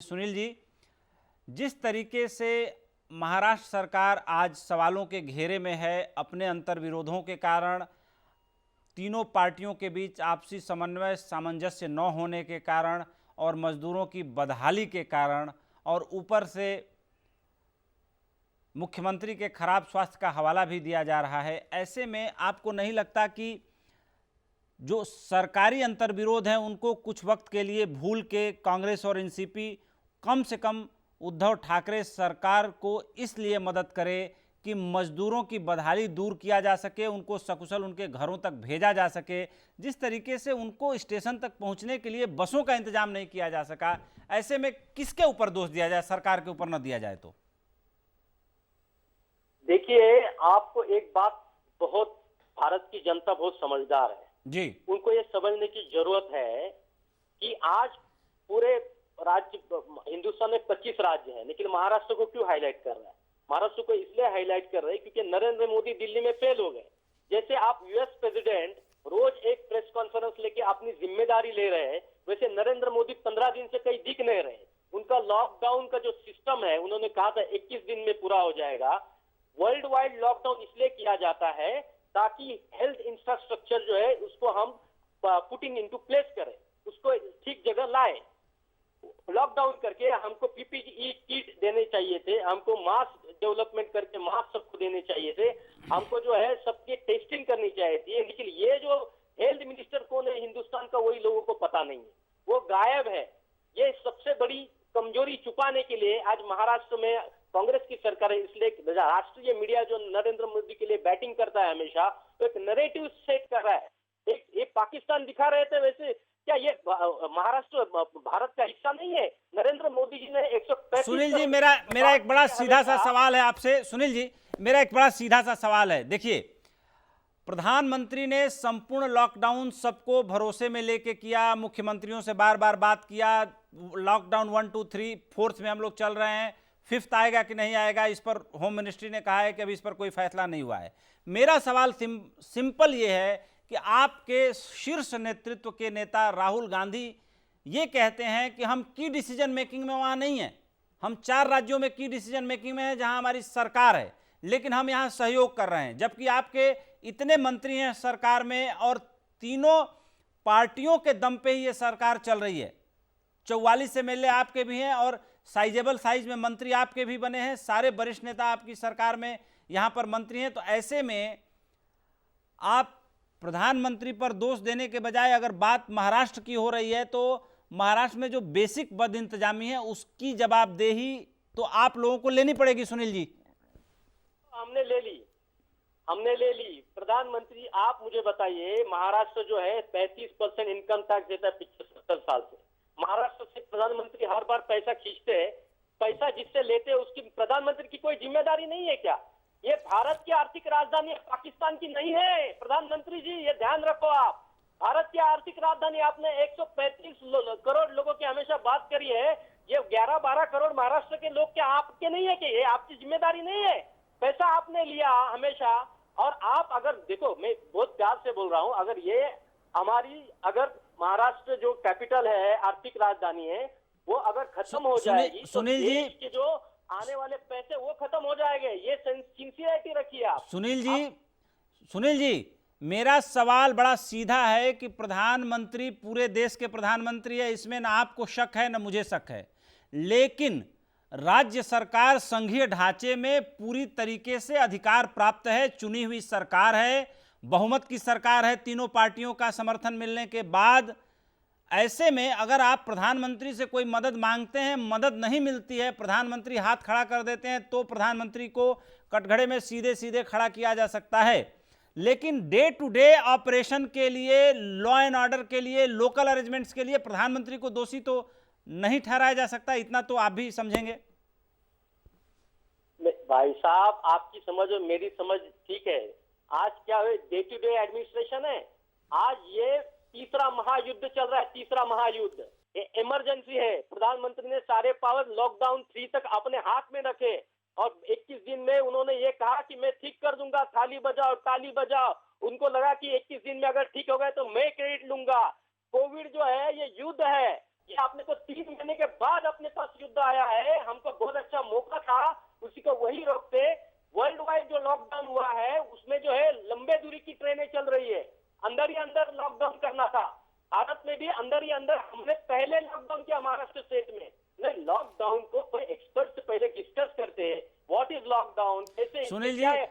सुनील जी, जिस तरीके से महाराष्ट्र सरकार आज सवालों के घेरे में है, अपने अंतर्विरोधों के कारण, तीनों पार्टियों के बीच आपसी समन्वय सामंजस्य न होने के कारण और मजदूरों की बदहाली के कारण और ऊपर से मुख्यमंत्री के खराब स्वास्थ्य का हवाला भी दिया जा रहा है, ऐसे में आपको नहीं लगता कि जो सरकारी अंतर्विरोध हैं उनको कुछ वक्त के लिए भूल के कांग्रेस और एनसीपी कम से कम उद्धव ठाकरे सरकार को इसलिए मदद करे कि मजदूरों की बदहाली दूर किया जा सके, उनको सकुशल उनके घरों तक भेजा जा सके। जिस तरीके से उनको स्टेशन तक पहुंचने के लिए बसों का इंतजाम नहीं किया जा सका, ऐसे में किसके ऊपर दोष दिया जाए, सरकार के ऊपर न दिया जाए तो? देखिए, आपको एक बात, बहुत भारत की जनता बहुत समझदार है जी। उनको ये समझने की जरूरत है कि आज पूरे राज्य, हिंदुस्तान में 25 राज्य हैं, लेकिन महाराष्ट्र को क्यों हाईलाइट कर रहा है? महाराष्ट्र को इसलिए हाईलाइट कर रहे हैं क्योंकि नरेंद्र मोदी दिल्ली में फेल हो गए। जैसे आप यूएस प्रेसिडेंट रोज एक प्रेस कॉन्फ्रेंस लेके अपनी जिम्मेदारी ले रहे हैं, वैसे नरेंद्र मोदी 15 दिन से कहीं दिख नहीं रहे। उनका लॉकडाउन का जो सिस्टम है, उन्होंने कहा था 21 दिन में पूरा हो जाएगा। वर्ल्ड वाइड लॉकडाउन इसलिए किया जाता है ताकि हेल्थ इंफ्रास्ट्रक्चर जो है उसको हम पुटिंग इनटू प्लेस करें, उसको ठीक जगह लाए। लॉकडाउन करके हमको पीपीई किट देने चाहिए थे, हमको मास्क डेवलपमेंट करके मास्क सबको देने चाहिए थे, हमको जो है सबके टेस्टिंग करनी चाहिए थी। लेकिन ये जो हेल्थ मिनिस्टर कौन है हिंदुस्तान का, वही लोगों को पता नहीं है, वो गायब है। ये सबसे बड़ी कमजोरी छुपाने के लिए आज महाराष्ट्र में कांग्रेस की सरकार है। इसलिए राष्ट्रीय मीडिया जो नरेंद्र मोदी के लिए बैटिंग करता है हमेशा, तो एक नैरेटिव सेट कर रहा है। एक पाकिस्तान दिखा रहे थे, वैसे क्या ये महाराष्ट्र भारत का हिस्सा नहीं है? नरेंद्र मोदी जी ने 135। सुनील जी, मेरा एक बड़ा सीधा सा सवाल है आपसे। सुनील जी, मेरा एक बड़ा सीधा सा सवाल है। देखिए, प्रधानमंत्री ने संपूर्ण लॉकडाउन सबको भरोसे में लेके किया, मुख्यमंत्रियों से बार बार बात किया, लॉकडाउन 1 2 3 4th में हम लोग चल रहे हैं, 5th आएगा कि नहीं आएगा इस पर होम मिनिस्ट्री ने कहा है कि अभी इस पर कोई फैसला नहीं हुआ है। मेरा सवाल सिंपल ये है कि आपके शीर्ष नेतृत्व के नेता राहुल गांधी ये कहते हैं कि हम की डिसीजन मेकिंग में वहाँ नहीं हैं, हम 4 राज्यों में की डिसीजन मेकिंग में हैं जहाँ हमारी सरकार है, लेकिन हम यहाँ सहयोग कर रहे हैं। जबकि आपके इतने मंत्री हैं सरकार में और तीनों पार्टियों के दम पे ही ये सरकार चल रही है। 44 एमएलए आपके भी हैं और साइजेबल साइज में मंत्री आपके भी बने हैं, सारे वरिष्ठ नेता आपकी सरकार में यहाँ पर मंत्री हैं। तो ऐसे में आप प्रधानमंत्री पर दोष देने के बजाय अगर बात महाराष्ट्र की हो रही है तो महाराष्ट्र में जो बेसिक बद इंतजामी है उसकी जवाबदेही तो आप लोगों को लेनी पड़ेगी। सुनील जी, हमने ले ली। प्रधानमंत्री, आप मुझे बताइए, महाराष्ट्र जो है 35% इनकम टैक्स देता है पिछले 70 साल से। महाराष्ट्र से प्रधानमंत्री हर बार पैसा खींचते हैं, पैसा जिससे लेते हैं उसकी प्रधानमंत्री की कोई जिम्मेदारी नहीं है क्या? ये भारत की आर्थिक राजधानी पाकिस्तान की नहीं है प्रधानमंत्री जी, ये ध्यान रखो आप। भारत की आर्थिक राजधानी, आपने 135 करोड़ लोगों की हमेशा बात करी है, ये 11-12 करोड़ महाराष्ट्र के लोग क्या आपके नहीं है कि ये आपकी जिम्मेदारी नहीं है? पैसा आपने लिया हमेशा। और आप अगर देखो, मैं बहुत प्यार से बोल रहा हूं, अगर ये हमारी, अगर महाराष्ट्र जो कैपिटल है, आर्थिक राजधानी है, वो अगर खत्म हो जाएगी तो देश के जो आने वाले पैसे वो खत्म हो जाएंगे। ये सिंसियरिटी रखिए आप। सुनील जी, मेरा सवाल बड़ा सीधा है कि प्रधानमंत्री पूरे देश के प्रधानमंत्री है, इसमें ना आपको शक है ना मुझे शक है, लेकिन राज्य सरकार संघीय ढांचे में पूरी तरीके से अधिकार प्राप्त है, चुनी हुई सरकार है, बहुमत की सरकार है तीनों पार्टियों का समर्थन मिलने के बाद। ऐसे में अगर आप प्रधानमंत्री से कोई मदद मांगते हैं, मदद नहीं मिलती है, प्रधानमंत्री हाथ खड़ा कर देते हैं, तो प्रधानमंत्री को कटघरे में सीधे सीधे खड़ा किया जा सकता है। लेकिन डे टू डे ऑपरेशन के लिए, लॉ एंड ऑर्डर के लिए, लोकल अरेंजमेंट्स के लिए प्रधानमंत्री को दोषी तो नहीं ठहराया जा सकता, इतना तो आप भी समझेंगे। भाई साहब, आपकी समझ और मेरी समझ ठीक है। आज क्या है, डे टू डे एडमिनिस्ट्रेशन है। आज ये तीसरा महायुद्ध चल रहा है, तीसरा महायुद्ध। ये इमरजेंसी है। प्रधानमंत्री ने सारे पावर लॉकडाउन 3 तक अपने हाथ में रखे और 21 दिन में उन्होंने ये कहा कि मैं ठीक कर दूंगा, थाली बजाओ ताली बजाओ। उनको लगा कि 21 दिन में अगर ठीक हो गए तो मैं क्रेडिट लूंगा। कोविड जो है ये युद्ध है, ये आपने तो 3 महीने के बाद अपने पास युद्ध आया है, हमको बहुत अच्छा मौका था उसी को वही रोकते। वर्ल्ड वाइड जो लॉकडाउन हुआ है उसमें जो है लंबे दूरी की ट्रेनें चल रही है, अंदर ही अंदर लॉकडाउन करना था। भारत में भी अंदर ही अंदर हमने पहले लॉकडाउन किया महाराष्ट्र स्टेट में। नहीं, लॉकडाउन को कोई एक्सपर्ट से पहले डिस्कस करते हैं, व्हाट इज लॉकडाउन, कैसे सुनील जी, क्या है?